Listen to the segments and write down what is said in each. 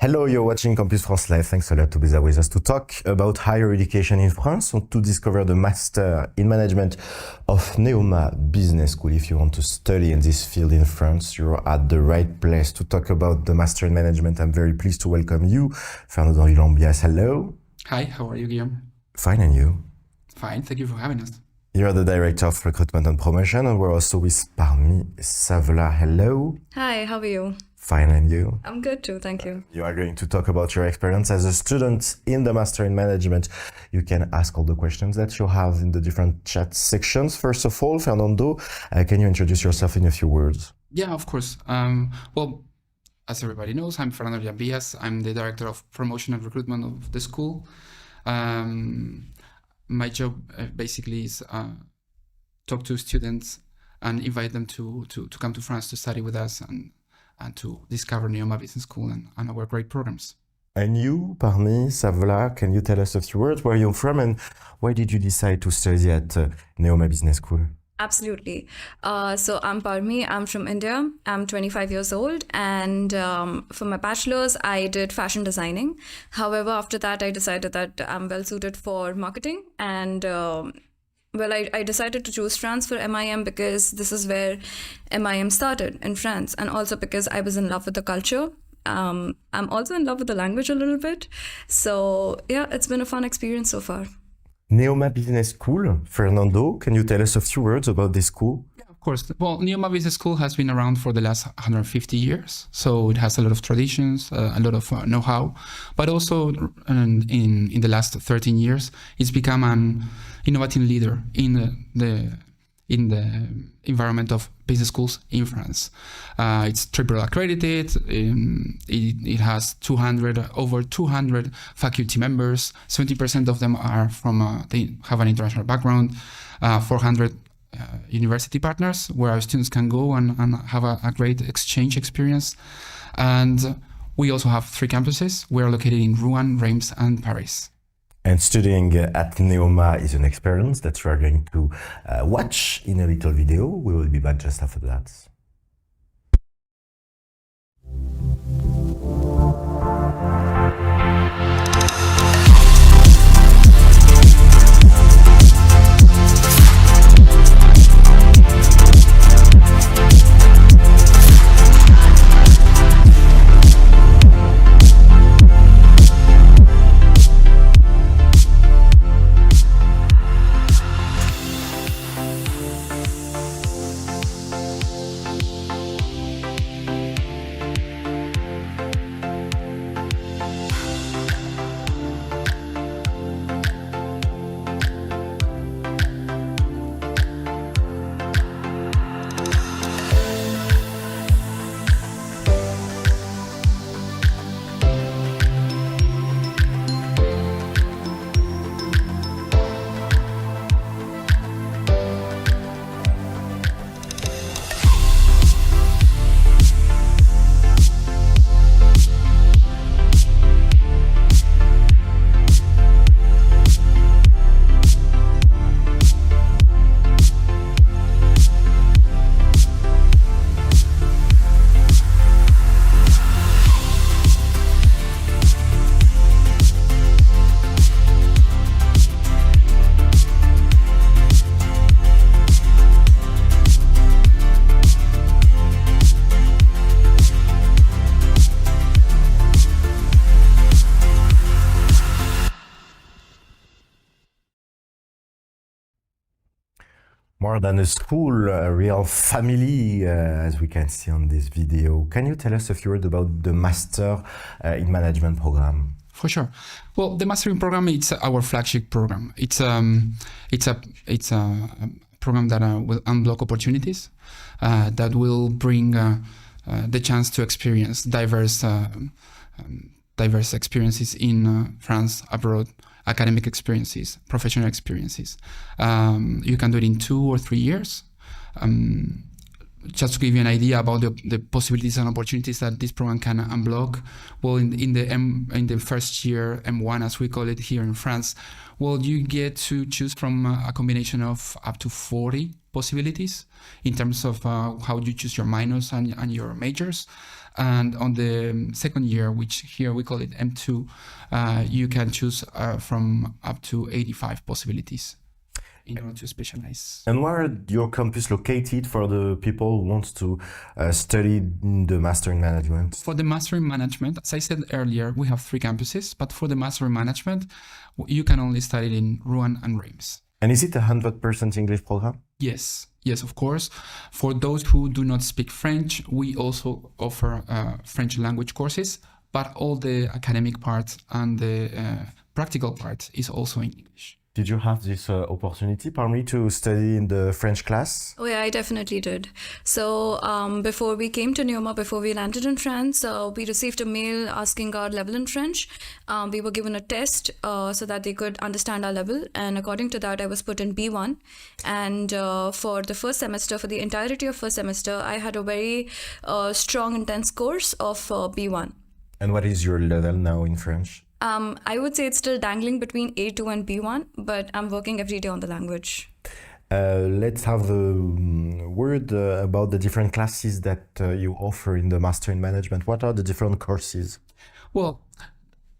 Hello, you're watching Campus France Live. Thanks a lot to be there with us to talk about higher education in France and to discover the Master in Management of NEOMA Business School. If you want to study in this field in France, you're at the right place to talk about the Master in Management. I'm very pleased to welcome you, Fernando Llambias. Hello. Hi, how are you, Guillaume? Fine, and you? Fine, thank you for having us. You're the Director of Recruitment and Promotion, and we're also with Parmi Savla. Hello. Hi, how are you? Fine, and you? I'm good too, thank you. You are going to talk about your experience as a student in the Master in Management. You can ask all the questions that you have in the different chat sections. First of all, Fernando, can you introduce yourself in a few words? Yeah, of course. Well, as everybody knows, I'm Fernando Llambias. I'm the Director of Promotion and Recruitment of the school. My job basically is talk to students and invite them to come to France to study with us and to discover NEOMA Business School and our great programs. And you, Parmi Savla, can you tell us a few words? Where are you from and why did you decide to study at NEOMA Business School? Absolutely. So I'm Parmi, I'm from India. I'm 25 years old and for my bachelor's, I did fashion designing. However, after that, I decided that I'm well suited for marketing and I decided to choose France for MIM because this is where MIM started in France and also because I was in love with the culture. I'm also in love with the language a little bit. So yeah, it's been a fun experience so far. NEOMA Business School, Fernando, can you tell us a few words about this school? Yeah, of course. Well, NEOMA Business School has been around for the last 150 years. So it has a lot of traditions, a lot of know-how, but also in the last 13 years, it's become an innovative leader in the environment of business schools in France. It's triple-accredited. It has over 200 faculty members. 70% of them are they have an international background. 400 university partners where our students can go and have a great exchange experience. And we also have 3 campuses. We are located in Rouen, Reims, and Paris. And studying at NEOMA is an experience that we are going to watch in a little video. We will be back just after that. More than a school, a real family, as we can see on this video. Can you tell us a few words about the Master in Management program? For sure. Well, the Mastering program, it's our flagship program. It's a program that will unblock opportunities, that will bring the chance to experience diverse experiences in France, abroad, academic experiences, professional experiences. You can do it in 2 or 3 years. just to give you an idea about the possibilities and opportunities that this program can unblock, well, in the first year, M1 as we call it here in France, well, you get to choose from a combination of up to 40 possibilities in terms of how you choose your minors and your majors. And on the second year, which here we call it M2, you can choose from up to 85 possibilities in order to specialize. And where are your campus located for the people who want to study the Master in Management? For the Master in Management, as I said earlier, we have 3 campuses, but for the Master in Management, you can only study it in Rouen and Reims. And is it a 100% English program? Yes, of course. For those who do not speak French, we also offer French language courses, but all the academic part and the practical part is also in English. Did you have this opportunity, Parmi, to study in the French class? Oh yeah, I definitely did. So before we came to NEOMA, before we landed in France, we received a mail asking our level in French. We were given a test so that they could understand our level. And according to that, I was put in B1. And for the first semester, for the entirety of first semester, I had a very strong, intense course of B1. And what is your level now in French? I would say it's still dangling between A2 and B1, but I'm working every day on the language. Let's have a word about the different classes that you offer in the Master in Management. What are the different courses? Well,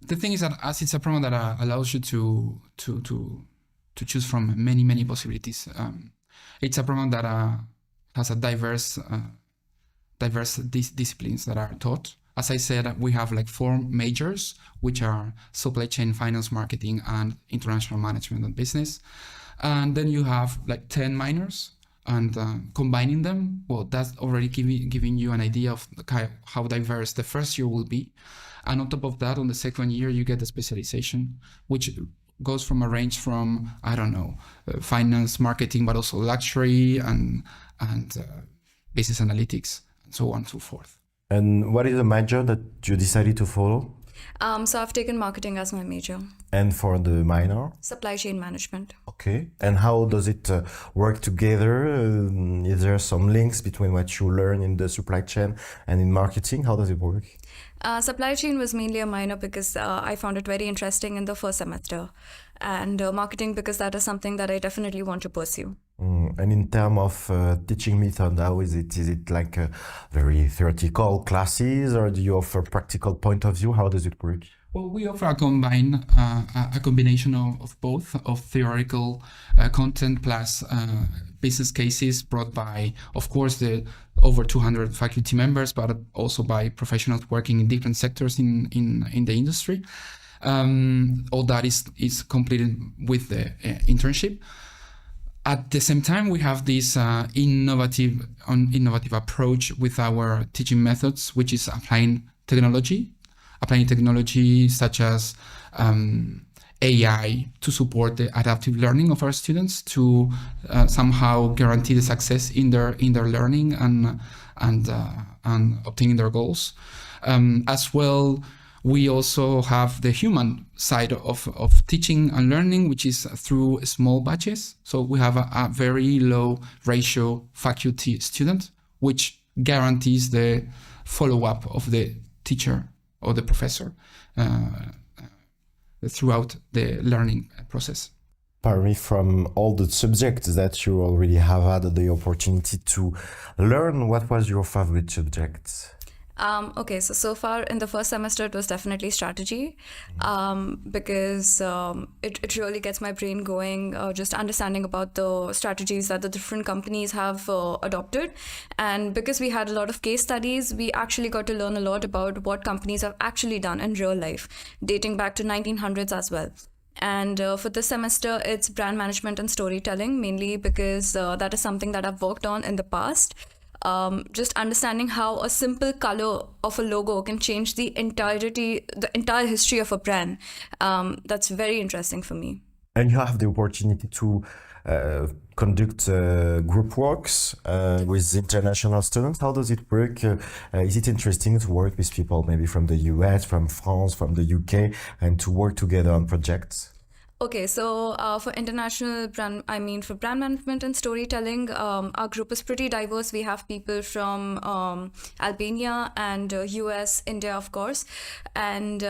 the thing is that as it's a program that allows you to choose from many possibilities, it's a program that has a diverse disciplines that are taught. As I said, we have like 4 majors, which are supply chain, finance, marketing, and international management and business. And then you have like 10 minors, and combining them, well, that's already giving you an idea of how diverse the first year will be. And on top of that, on the second year, you get the specialization, which goes from a range from, I don't know, finance, marketing, but also luxury and business analytics, and so on and so forth. And what is the major that you decided to follow? So I've taken marketing as my major. And for the minor? Supply chain management. Okay. And how does it work together? Is there some links between what you learn in the supply chain and in marketing? How does it work? Supply chain was mainly a minor because I found it very interesting in the first semester. And marketing because that is something that I definitely want to pursue. And in terms of teaching method, how is it? Is it like very theoretical classes, or do you offer practical point of view? How does it work? Well, we offer a combination of both, of theoretical content plus business cases brought by, of course, the over 200 faculty members, but also by professionals working in different sectors in the industry. All that is completed with the internship. At the same time, we have this innovative approach with our teaching methods, which is applying technology such as AI to support the adaptive learning of our students, to somehow guarantee the success in their learning and obtaining their goals. As well, we also have the human side of teaching and learning, which is through small batches. So we have a very low ratio faculty student, which guarantees the follow-up of the teacher or the professor throughout the learning process. Parmi, from all the subjects that you already have had the opportunity to learn, what was your favorite subject? Okay, so far in the first semester, it was definitely strategy because it really gets my brain going, just understanding about the strategies that the different companies have adopted. And because we had a lot of case studies, we actually got to learn a lot about what companies have actually done in real life, dating back to 1900s as well. And for this semester, it's brand management and storytelling, mainly because that is something that I've worked on in the past. Just understanding how a simple color of a logo can change the entire history of a brand. That's very interesting for me. And you have the opportunity to conduct group works with international students. How does it work? Is it interesting to work with people maybe from the US, from France, from the UK, and to work together on projects? Okay, so for international brand, for brand management and storytelling, our group is pretty diverse. We have people from Albania and US, India, of course, and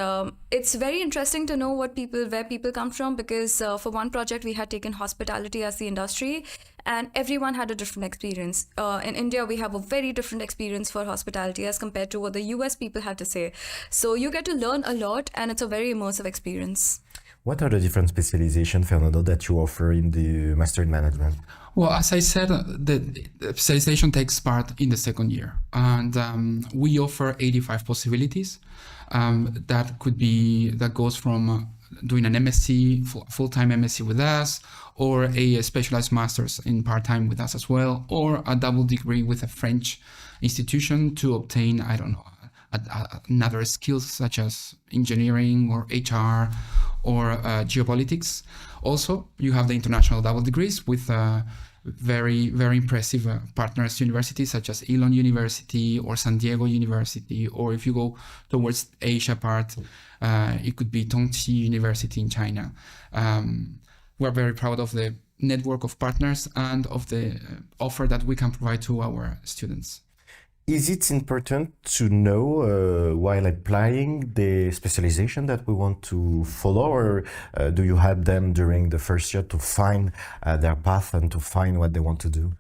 it's very interesting to know where people come from, because for one project we had taken hospitality as the industry, and everyone had a different experience. In India, we have a very different experience for hospitality as compared to what the US people had to say. So you get to learn a lot, and it's a very immersive experience. What are the different specializations, Fernando, that you offer in the Master in Management? Well, as I said, the specialization takes part in the second year, and we offer 85 possibilities. That goes from doing an MSc, full-time MSc with us, or a specialized master's in part-time with us as well, or a double degree with a French institution to obtain, I don't know, another skills such as engineering or HR or geopolitics. Also, you have the international double degrees with very, very impressive partners universities such as Elon University or San Diego University, or if you go towards Asia part, it could be Tongji University in China. We're very proud of the network of partners and of the offer that we can provide to our students. Is it important to know while applying the specialization that we want to follow, or do you help them during the first year to find their path and to find what they want to do?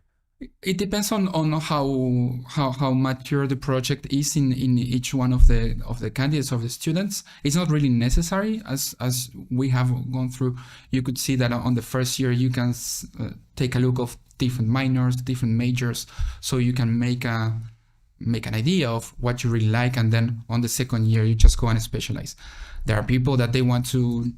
It depends on how mature the project is in each one of the candidates, of the students. It's not really necessary, as we have gone through. You could see that on the first year you can take a look of different minors, different majors, so you can make an idea of what you really like, and then on the second year you just go and specialize. There are people that they want to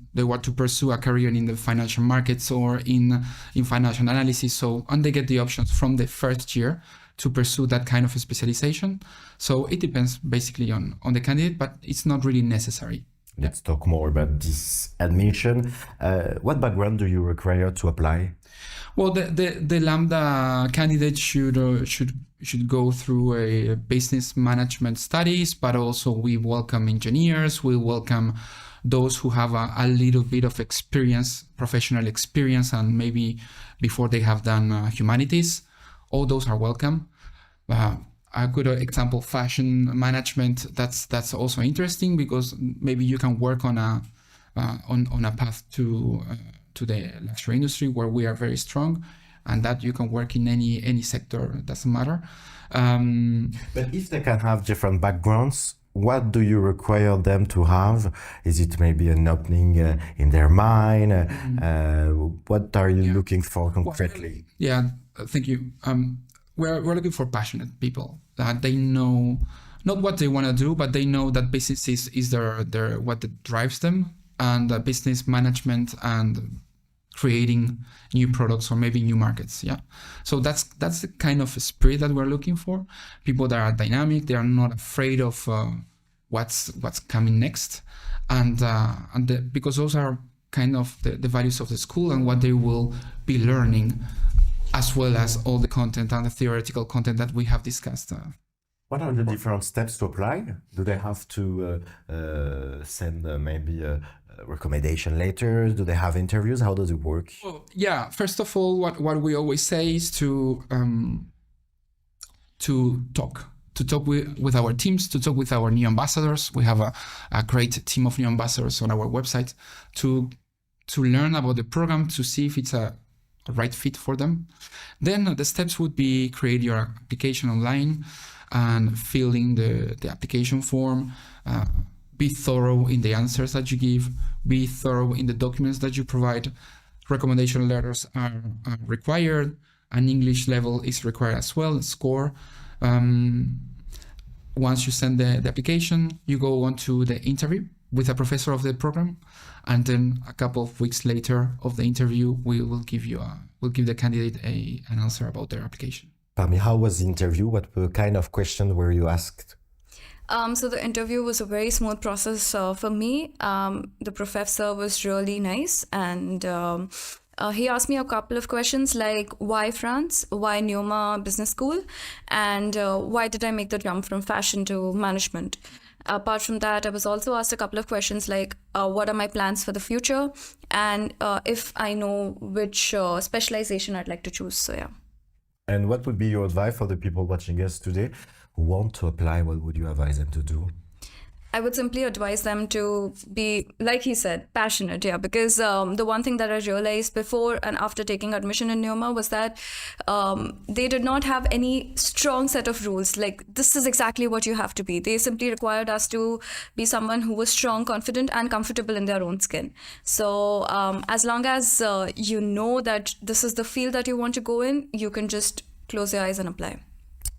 pursue a career in the financial markets or in financial analysis, and they get the options from the first year to pursue that kind of a specialization. So it depends basically on the candidate, but it's not really necessary. Let's talk more about this admission. What background do you require to apply? Well, the Lambda candidate should go through a business management studies, but also we welcome engineers. We welcome those who have a little bit of experience, professional experience, and maybe before they have done humanities. All those are welcome. A good example, fashion management. That's also interesting, because maybe you can work on a path to the luxury industry where we are very strong, and that you can work in any sector. It doesn't matter. But if they can have different backgrounds, what do you require them to have? Is it maybe an opening in their mind? What are you looking for concretely? Thank you. We're looking for passionate people that they know not what they want to do, but they know that business is their what drives them, and business management and creating new products or maybe new markets. So that's the kind of spirit that we're looking for. People that are dynamic, they are not afraid of what's coming next, and because those are kind of the values of the school and what they will be learning, as well as all the content and the theoretical content that we have discussed. What are the different steps to apply? Do they have to send maybe recommendation letters? Do they have interviews? How does it work? Well, first of all, what we always say is to talk with our teams, to talk with our new ambassadors. We have a great team of new ambassadors on our website to learn about the program, to see if it's a right fit for them. Then the steps would be create your application online and fill in the application form. Be thorough in the answers that you give. Be thorough in the documents that you provide. Recommendation letters are required. An English level is required as well, score. Once you send the application, you go on to the interview with a professor of the program, and then a couple of weeks later of the interview, we'll give the candidate an answer about their application. Pami, how was the interview? What kind of questions were you asked? So the interview was a very smooth process for me. The professor was really nice, and he asked me a couple of questions like why France, why NEOMA Business School, and why did I make the jump from fashion to management. Apart from that, I was also asked a couple of questions like, what are my plans for the future? And if I know which specialization I'd like to choose. So yeah. And what would be your advice for the people watching us today who want to apply? What would you advise them to do? I would simply advise them to be, like he said, passionate, yeah, because the one thing that I realized before and after taking admission in NEOMA was that they did not have any strong set of rules, like this is exactly what you have to be. They simply required us to be someone who was strong, confident, and comfortable in their own skin. So as long as you know that this is the field that you want to go in, you can just close your eyes and apply.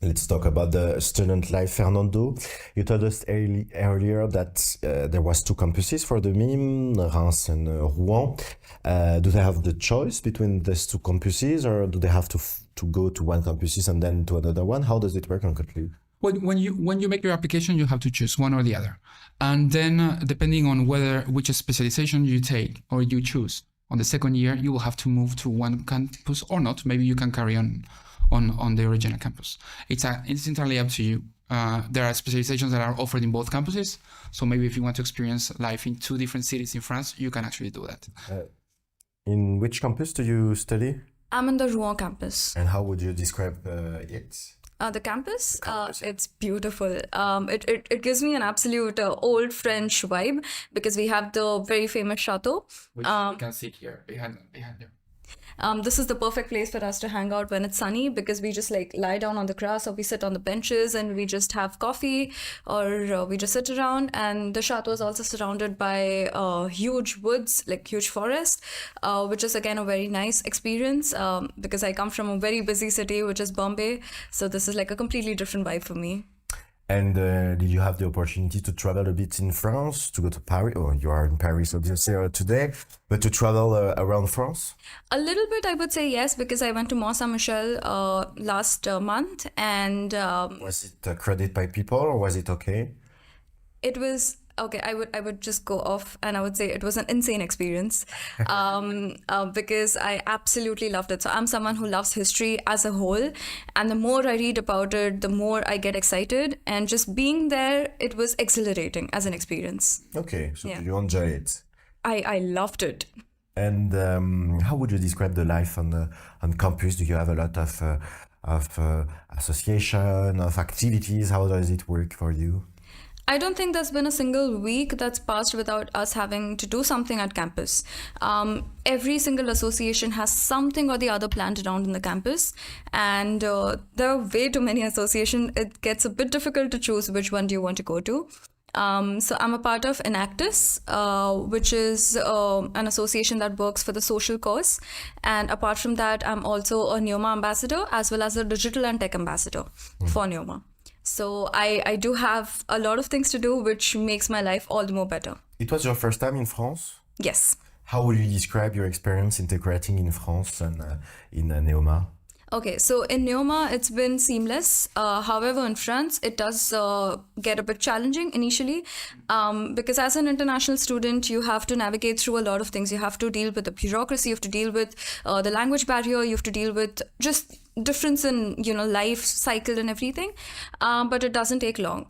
Let's talk about the student life, Fernando. You told us earlier that there was 2 campuses for the MIM, Reims and Rouen. Do they have the choice between these 2 campuses, or do they have to go to one campus and then to another one? How does it work concretely? When you make your application, you have to choose one or the other, and then depending on which specialization you take or you choose on the second year, you will have to move to one campus or not. Maybe you can carry on the original campus. It's entirely up to you. There are specializations that are offered in both campuses. So maybe if you want to experience life in 2 different cities in France, you can actually do that. In which campus do you study? I'm in the Rouen campus. And how would you describe it? The campus, yeah. it's beautiful. It gives me an absolute old French vibe because we have the very famous chateau. Which you can see here behind there. This is the perfect place for us to hang out when it's sunny because we just like lie down on the grass or we sit on the benches and we just have coffee or we just sit around. And the chateau is also surrounded by huge woods, like huge forest, which is again a very nice experience because I come from a very busy city, which is Bombay. So this is like a completely different vibe for me. And did you have the opportunity to travel a bit in France, to go to Paris, or you are in Paris obviously today, but to travel around France? A little bit, I would say yes, because I went to Mont Saint-Michel last month, and was it accredited by people, or was it okay? It was okay. I would just go off and I would say it was an insane experience because I absolutely loved it. So I'm someone who loves history as a whole, and the more I read about it, the more I get excited. And just being there, it was exhilarating as an experience. Okay, so Yeah. you enjoy it. I loved it. And how would you describe the life on campus? Do you have a lot of association, of activities? How does it work for you? I don't think there's been a single week that's passed without us having to do something at campus. Every single association has something or the other planned around in the campus, and there are way too many associations. It gets a bit difficult to choose which one do you want to go to. So I'm a part of Enactus, which is an association that works for the social cause. And apart from that, I'm also a NEOMA ambassador as well as a digital and tech ambassador for NEOMA. So I do have a lot of things to do, which makes my life all the more better. It was your first time in France? Yes. How would you describe your experience integrating in France and in NEOMA? Okay, so in NEOMA, it's been seamless. However, in France, it does get a bit challenging initially because as an international student, you have to navigate through a lot of things. You have to deal with the bureaucracy, you have to deal with the language barrier, you have to deal with just difference in, life cycle and everything. But it doesn't take long.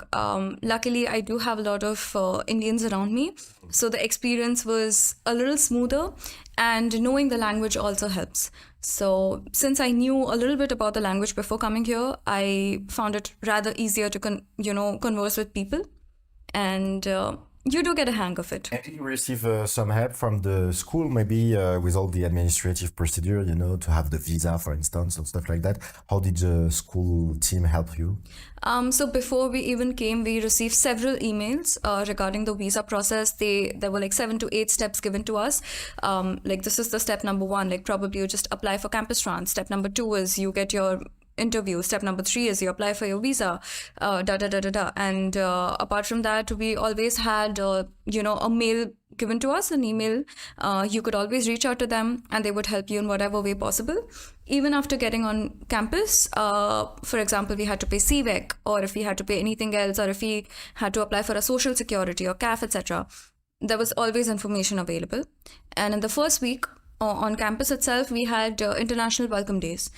Luckily, I do have a lot of Indians around me. So the experience was a little smoother, and knowing the language also helps. So since I knew a little bit about the language before coming here, I found it rather easier to converse with people, and you do get a hang of it. And did you receive some help from the school, maybe with all the administrative procedure, to have the visa, for instance, and stuff like that? How did the school team help you? So before we even came, we received several emails regarding the visa process. There were like 7 to 8 steps given to us. Like this is the step number 1, like probably you just apply for Campus France. Step number 2 is you get your interview. Step number 3 is you apply for your visa, And apart from that, we always had, a mail given to us, an email. You could always reach out to them and they would help you in whatever way possible. Even after getting on campus, for example, we had to pay CVEC, or if we had to pay anything else, or if we had to apply for a social security or CAF, etc., there was always information available. And in the first week on campus itself, we had international welcome days.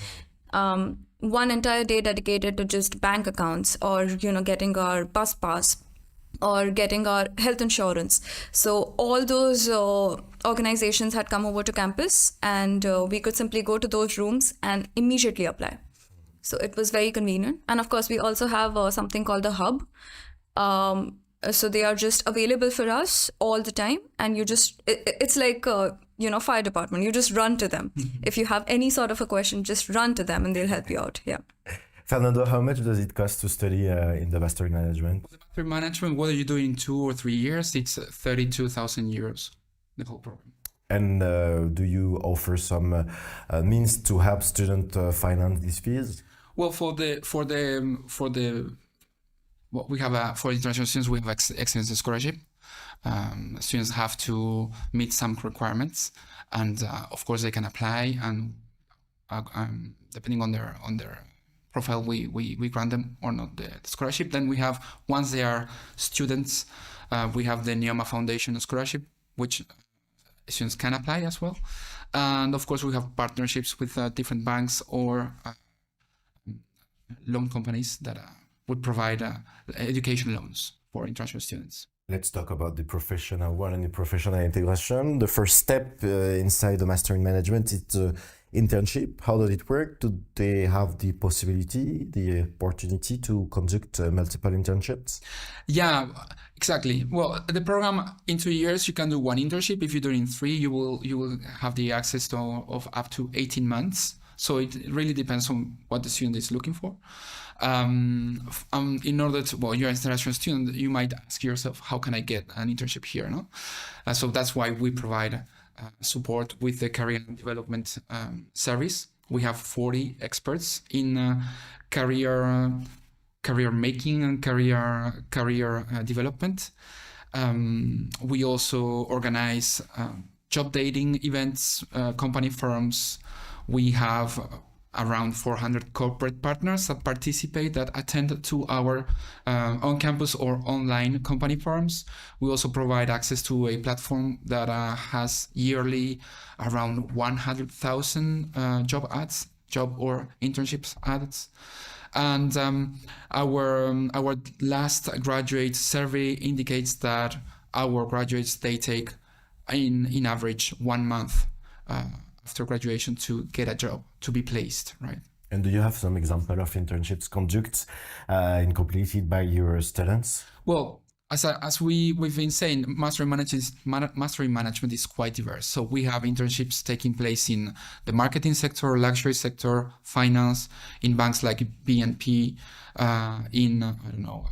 One entire day dedicated to just bank accounts or, getting our bus pass. or getting our health insurance. So all those organizations had come over to campus, and we could simply go to those rooms and immediately apply. So it was very convenient. And of course, we also have something called the hub. So they are just available for us all the time. And it's like, fire department. You just run to them. If you have any sort of a question, just run to them and they'll help you out. Yeah. Fernando, how much does it cost to study in the Master in Management? The Master in Management, whether you do it in 2 or 3 years, it's 32,000 euros, the whole program. And do you offer some means to help students finance these fees? Well, for international students, we have excellence scholarship. Students have to meet some requirements, and of course they can apply, and depending on their profile, we grant them or not the scholarship. Then we have, once they are students, we have the NEOMA Foundation Scholarship, which students can apply as well. And of course, we have partnerships with different banks or loan companies that would provide education loans for international students. Let's talk about the professional one and the professional integration. The first step inside the Master in Management is the internship. How does it work? Do they have the possibility, the opportunity to conduct multiple internships? Yeah, exactly. Well, the program, in 2 years, you can do one internship. If you do it in 3, you will have the access of up to 18 months. So it really depends on what the student is looking for. In order to, you're an international student, you might ask yourself, how can I get an internship here? No? So that's why we provide support with the career development service. We have 40 experts in career making and career development. We also organize job dating events, company forums. We have around 400 corporate partners that participate, that attend to our on-campus or online company forums. We also provide access to a platform that has yearly around 100,000 job or internships ads. And our last graduate survey indicates that our graduates, they take in average 1 month after graduation to get a job, to be placed, right? And do you have some example of internships conducted and completed by your students? Well, as we've been saying, Master in Management is quite diverse. So we have internships taking place in the marketing sector, luxury sector, finance, in banks like BNP, or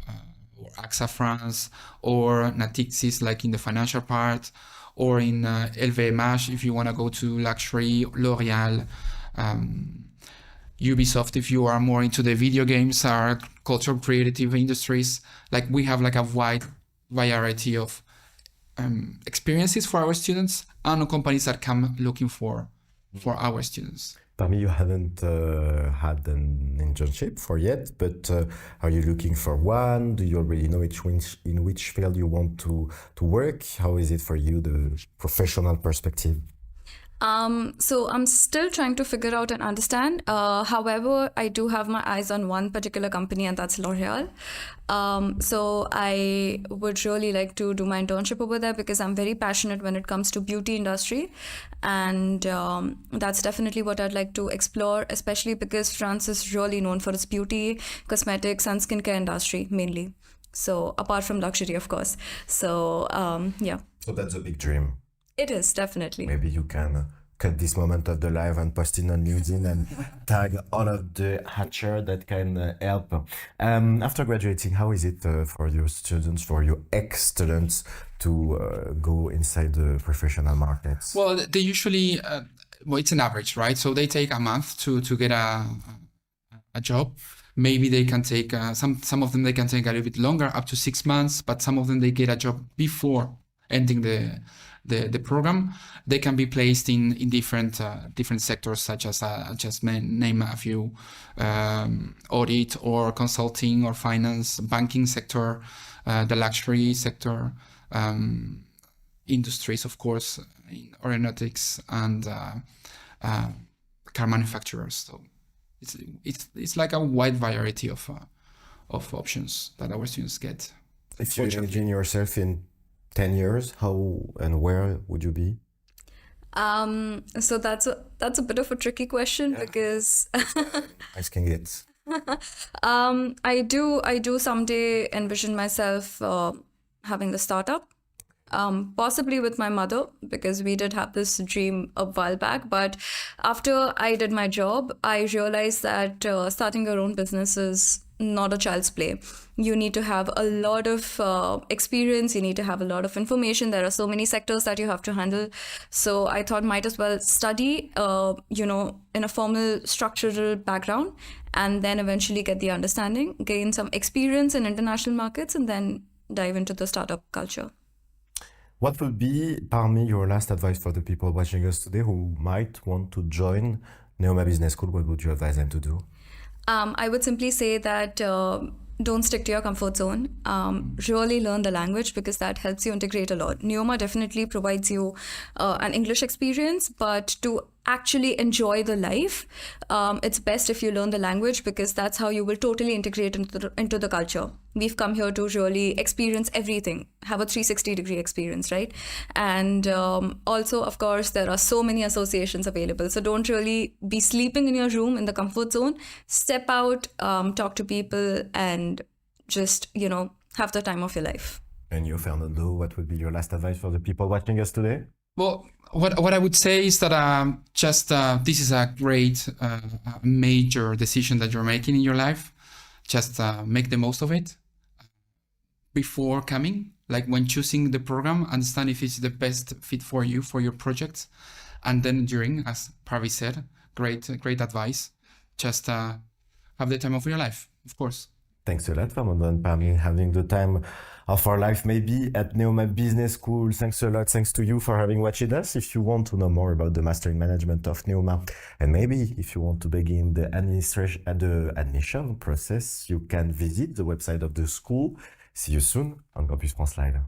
AXA France, or Natixis, like in the financial part, or in LVMH, if you want to go to luxury, L'Oreal, Ubisoft, if you are more into the video games, or cultural creative industries. Like, we have like a wide variety of experiences for our students, and companies that come looking for our students. Parmi, you haven't had an internship for yet, but are you looking for one? Do you already know in which field you want to work? How is it for you, the professional perspective? So I'm still trying to figure out and understand. However, I do have my eyes on one particular company, and that's L'Oreal. So I would really like to do my internship over there because I'm very passionate when it comes to beauty industry. And that's definitely what I'd like to explore, especially because France is really known for its beauty, cosmetics, and skincare industry mainly. So apart from luxury, of course. So yeah. So that's a big dream. It is, definitely. Maybe you can cut this moment of the live and post it on LinkedIn and tag all of the hatcher that can help. After graduating, how is it for your students, for your ex-students to go inside the professional markets? Well, they usually, it's an average, right? So they take a month to get a job. Maybe they can take, some of them they can take a little bit longer, up to 6 months, but some of them they get a job before ending the program. They can be placed in different sectors, such as just name a few: audit or consulting or finance, banking sector, the luxury sector, industries, of course, in aeronautics and car manufacturers. So it's like a wide variety of options that our students get. If you imagine yourself in 10 years, how and where would you be? So that's a bit of a tricky question because Asking it. I do someday envision myself having a startup, possibly with my mother, because we did have this dream a while back. But after I did my job, I realized that starting your own business is not a child's play. You need to have a lot of experience. You need to have a lot of information. There are so many sectors that you have to handle. So I thought might as well study, in a formal structural background, and then eventually get the understanding, gain some experience in international markets, and then dive into the startup culture. What would be, Parmi, your last advice for the people watching us today who might want to join NEOMA Business School? What would you advise them to do? I would simply say that don't stick to your comfort zone. Really learn the language, because that helps you integrate a lot. NEOMA definitely provides you an English experience, but to actually enjoy the life, it's best if you learn the language, because that's how you will totally integrate into the culture. We've come here to really experience everything, have a 360-degree experience, right? And also, of course, there are so many associations available. So don't really be sleeping in your room in the comfort zone. Step out, talk to people, and just, have the time of your life. And you, Fernando, what would be your last advice for the people watching us today? Well, what I would say is that this is a great major decision that you're making in your life. Just make the most of it before coming. Like when choosing the program, understand if it's the best fit for you, for your projects. And then during, as Parvi said, great advice. Just have the time of your life, of course. Thanks a lot, Fernando and Parmi, having the time of our life maybe at NEOMA Business School. Thanks a lot. Thanks to you for having watched us. If you want to know more about the Master in Management of NEOMA, and maybe if you want to begin the admission process, you can visit the website of the school. See you soon on Campus France Live.